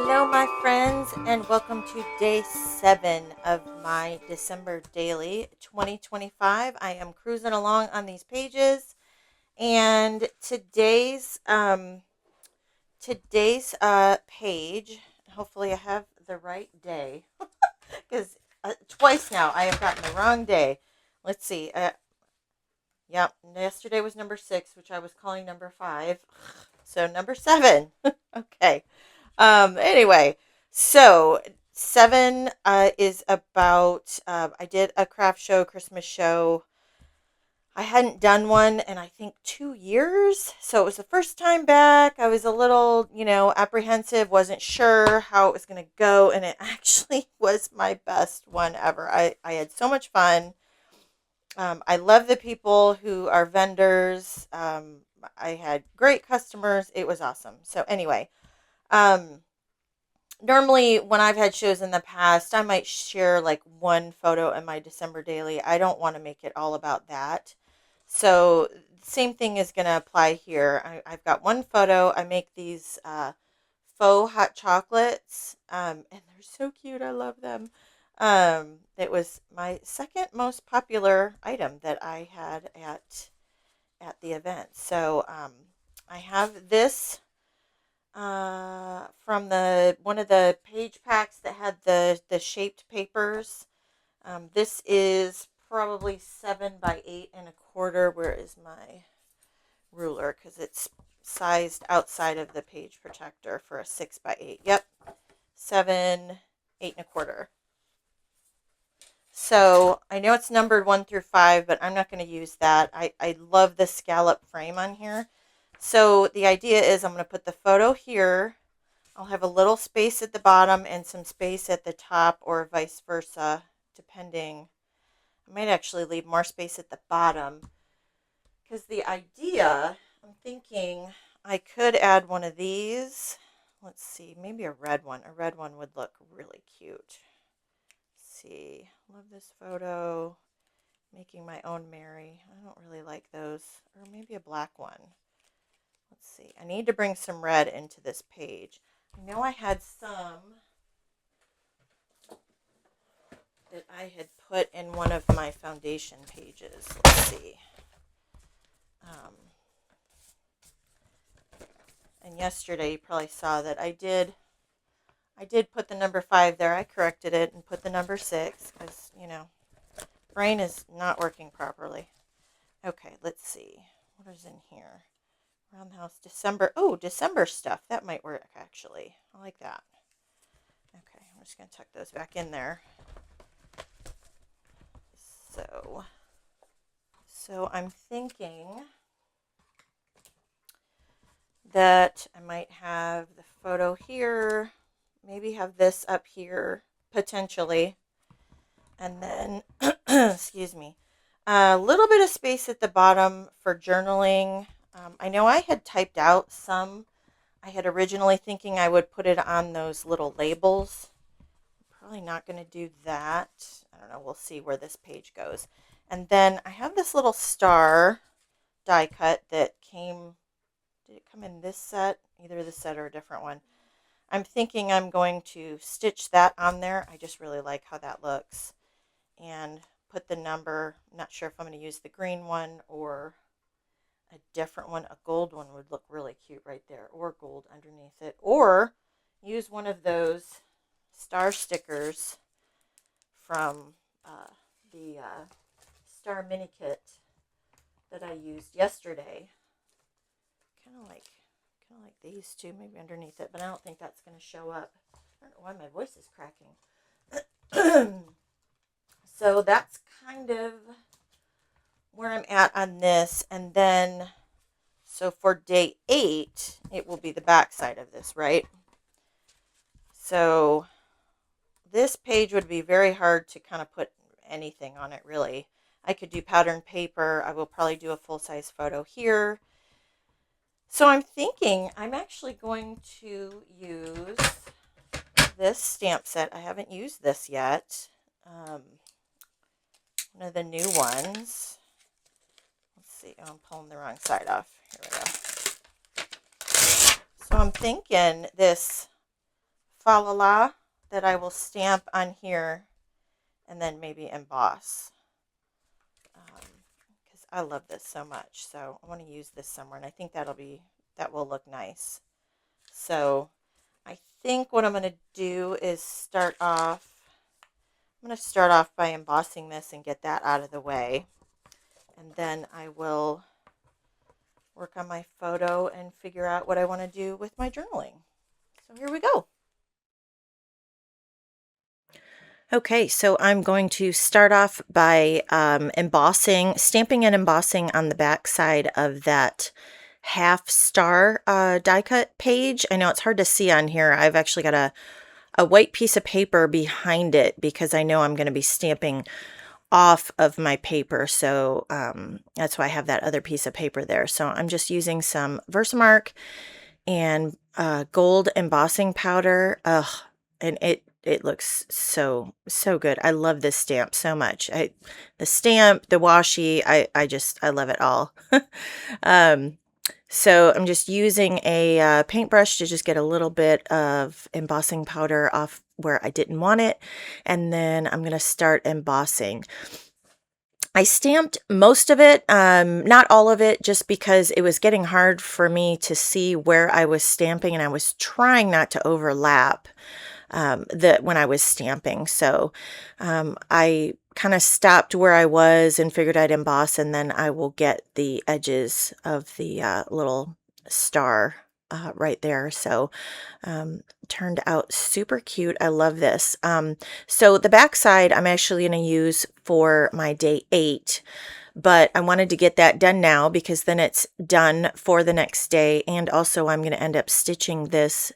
Hello, my friends, and welcome to day 7 of my December daily 2025. I am cruising along on these pages, and today's page. Hopefully, I have the right day because twice now I have gotten the wrong day. Let's see. Yep, yesterday was number 6, which I was calling number 5. So number 7. Okay. Anyway, so 7 is about, I did a craft show, Christmas show. I hadn't done one in, I think, 2 years. So it was the first time back. I was a little, apprehensive, wasn't sure how it was going to go. And it actually was my best one ever. I had so much fun. I love the people who are vendors. I had great customers. It was awesome. So anyway, um, normally when I've had shows in the past, I might share like one photo in my December daily. I don't want to make it all about that. So same thing is going to apply here. I've got one photo. I make these faux hot chocolates, and they're so cute. I love them. It was my second most popular item that I had at the event. So I have this from the one of the page packs that had the shaped papers. This is probably 7 by 8 1/4. Where is my ruler? Because it's sized outside of the page protector for a 6 by 8. Yep, 7 8 1/4. So I know it's numbered 1 through 5, but I'm not going to use that. I love the scallop frame on here. So the idea is I'm going to put the photo here. I'll have a little space at the bottom and some space at the top, or vice versa, depending. I might actually leave more space at the bottom because the idea, I'm thinking I could add one of these. Let's see, maybe a red one. A red one would look really cute. Let's see, love this photo. Making my own Mary. I don't really like those. Or maybe a black one. Let's see. I need to bring some red into this page. I know I had some that I had put in one of my foundation pages. Let's see. And yesterday you probably saw that I did put the number 5 there. I corrected it and put the number 6 because, brain is not working properly. Okay, let's see. What is in here? Around the house, December. Oh, December stuff. That might work, actually. I like that. Okay, I'm just going to tuck those back in there. So I'm thinking that I might have the photo here, maybe have this up here, potentially, and then, excuse me, a little bit of space at the bottom for journaling. I know I had typed out some. I had originally thinking I would put it on those little labels. Probably not going to do that. I don't know. We'll see where this page goes. And then I have this little star die cut that came. Did it come in this set? Either this set or a different one. I'm thinking I'm going to stitch that on there. I just really like how that looks. And put the number. I'm not sure if I'm going to use the green one or a different one. A gold one would look really cute right there, or gold underneath it, or use one of those star stickers from the star mini kit that I used yesterday. Kind of like these two, maybe underneath it, but I don't think that's going to show up. I don't know why my voice is cracking. So that's kind of where I'm at on this. And then, so for day 8, it will be the back side of this, right? So this page would be very hard to kind of put anything on it, really. I could do pattern paper. I will probably do a full-size photo here. So I'm thinking I'm actually going to use this stamp set. I haven't used this yet. One of the new ones. Let's see. Oh, I'm pulling the wrong side off. Here we go. So I'm thinking this fa la la that I will stamp on here and then maybe emboss. Because I love this so much. So I want to use this somewhere, and I think that will look nice. So I think what I'm going to do is I'm going to start off by embossing this and get that out of the way. And then I will work on my photo and figure out what I want to do with my journaling. So here we go. Okay, so I'm going to start off by stamping and embossing on the back side of that half star die cut page. I know it's hard to see on here. I've actually got a white piece of paper behind it because I know I'm going to be stamping off of my paper. So that's why I have that other piece of paper there. So I'm just using some Versamark and gold embossing powder. And it looks so good. I love this stamp so much. The stamp, the washi, I love it all. So I'm just using a paintbrush to just get a little bit of embossing powder off where I didn't want it, and then I'm going to start embossing. I stamped most of it, not all of it, just because it was getting hard for me to see where I was stamping, and I was trying not to overlap when I was stamping. So I kind of stopped where I was and figured I'd emboss, and then I will get the edges of the little star right there. So turned out super cute. I love this. So the back side I'm actually going to use for my day 8. But I wanted to get that done now because then it's done for the next day. And also I'm going to end up stitching this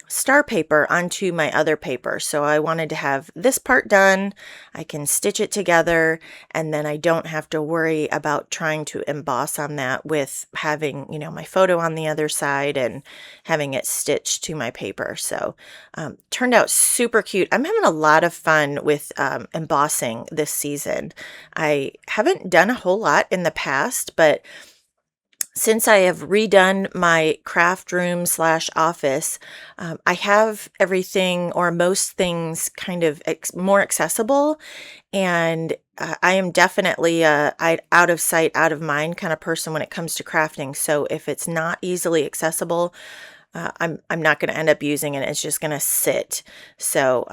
star paper onto my other paper. So I wanted to have this part done. I can stitch it together, and then I don't have to worry about trying to emboss on that with having, my photo on the other side and having it stitched to my paper. So turned out super cute. I'm having a lot of fun with embossing this season. I haven't done a whole lot in the past, but since I have redone my craft room / office, I have everything or most things kind of more accessible, and I am definitely a out of sight, out of mind kind of person when it comes to crafting. So if it's not easily accessible, I'm not going to end up using it. It's just going to sit. So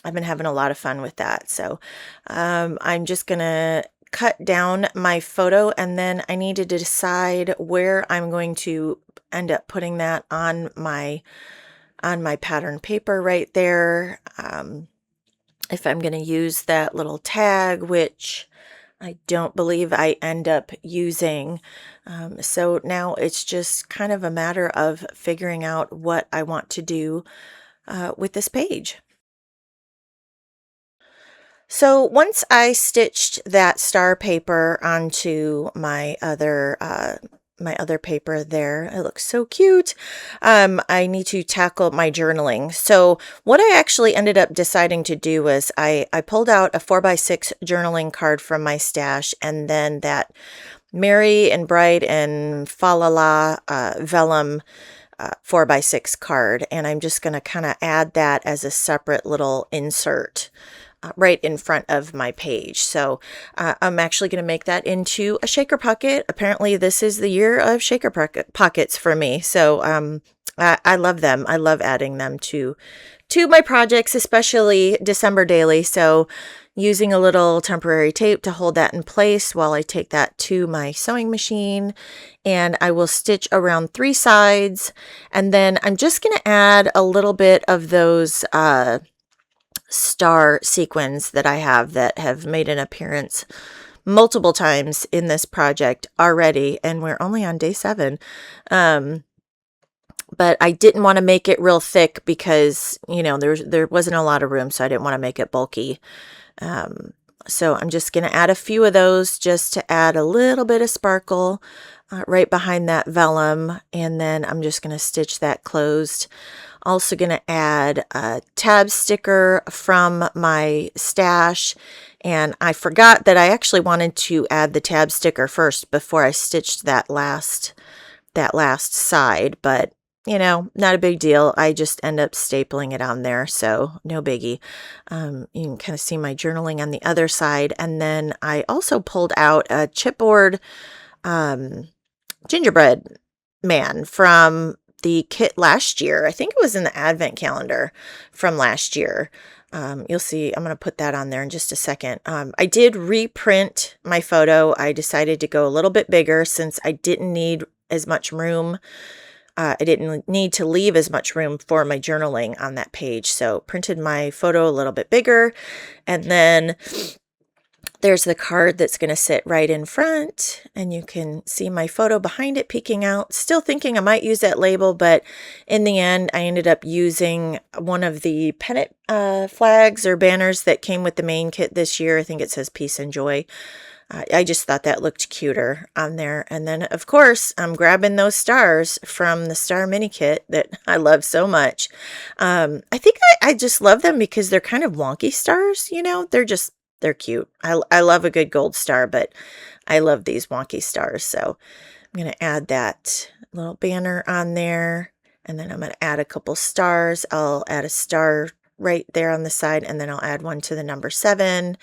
I've been having a lot of fun with that. So I'm just going to cut down my photo, and then I need to decide where I'm going to end up putting that on my pattern paper right there. If I'm going to use that little tag, which I don't believe I end up using. So now it's just kind of a matter of figuring out what I want to do with this page. So once I stitched that star paper onto my other paper there, it looks so cute. I need to tackle my journaling. So what I actually ended up deciding to do was I pulled out a 4x6 journaling card from my stash, and then that Merry and Bright and Fa La La vellum 4x6 card, and I'm just going to kind of add that as a separate little insert right in front of my page. So I'm actually going to make that into a shaker pocket. Apparently this is the year of shaker pockets for me. So I love them. I love adding them to my projects, especially December daily. So using a little temporary tape to hold that in place while I take that to my sewing machine, and I will stitch around 3 sides, and then I'm just going to add a little bit of those star sequins that I have that have made an appearance multiple times in this project already, and we're only on day 7. But I didn't want to make it real thick because, there wasn't a lot of room, so I didn't want to make it bulky. So I'm just going to add a few of those just to add a little bit of sparkle right behind that vellum, and then I'm just going to stitch that closed. Also going to add a tab sticker from my stash, and I forgot that I actually wanted to add the tab sticker first before I stitched that last side, but you know, not a big deal. I just end up stapling it on there, so no biggie. You can kind of see my journaling on the other side. And then I also pulled out a chipboard gingerbread man from the kit last year. I think it was in the advent calendar from last year. You'll see, I'm going to put that on there in just a second. I did reprint my photo. I decided to go a little bit bigger since I didn't need as much room. I didn't need to leave as much room for my journaling on that page. So printed my photo a little bit bigger. And then there's the card that's going to sit right in front, and you can see my photo behind it peeking out. Still thinking I might use that label, but in the end, I ended up using one of the pennant flags or banners that came with the main kit this year. I think it says Peace and Joy. I just thought that looked cuter on there. And then, of course, I'm grabbing those stars from the Star Mini Kit that I love so much. I think I just love them because they're kind of wonky stars, you know? They're cute. I love a good gold star, but I love these wonky stars. So I'm going to add that little banner on there. And then I'm going to add a couple stars. I'll add a star right there on the side, and then I'll add one to the number 7.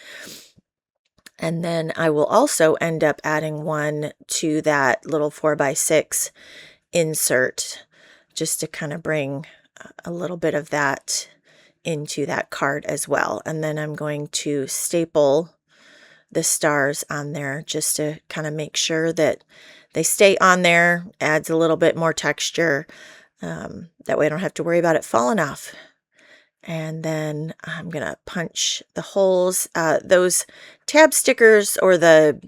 And then I will also end up adding one to that little 4x6 insert, just to kind of bring a little bit of that into that card as well. And then I'm going to staple the stars on there just to kind of make sure that they stay on there. Adds a little bit more texture. That way I don't have to worry about it falling off. And then I'm going to punch the holes. Those tab stickers or the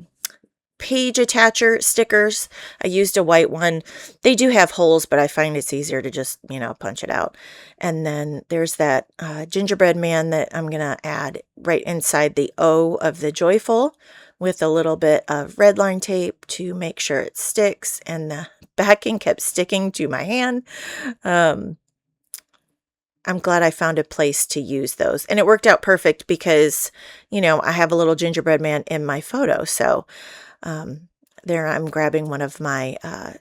page attacher stickers, I used a white one. They do have holes, but I find it's easier to just, you know, punch it out. And then there's that gingerbread man that I'm going to add right inside the O of the joyful with a little bit of red line tape to make sure it sticks. And the backing kept sticking to my hand. I'm glad I found a place to use those. And it worked out perfect because, you know, I have a little gingerbread man in my photo. So there I'm grabbing one of my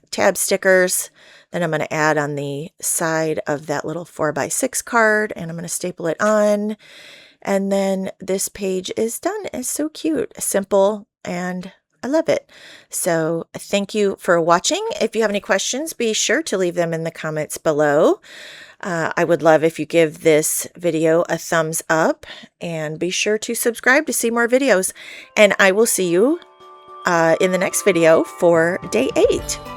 tab stickers. Then I'm going to add on the side of that little 4x6 card, and I'm going to staple it on. And then this page is done. It's so cute, simple, and I love it. So thank you for watching. If you have any questions, be sure to leave them in the comments below. I would love if you give this video a thumbs up, and be sure to subscribe to see more videos. And I will see you in the next video for day 8.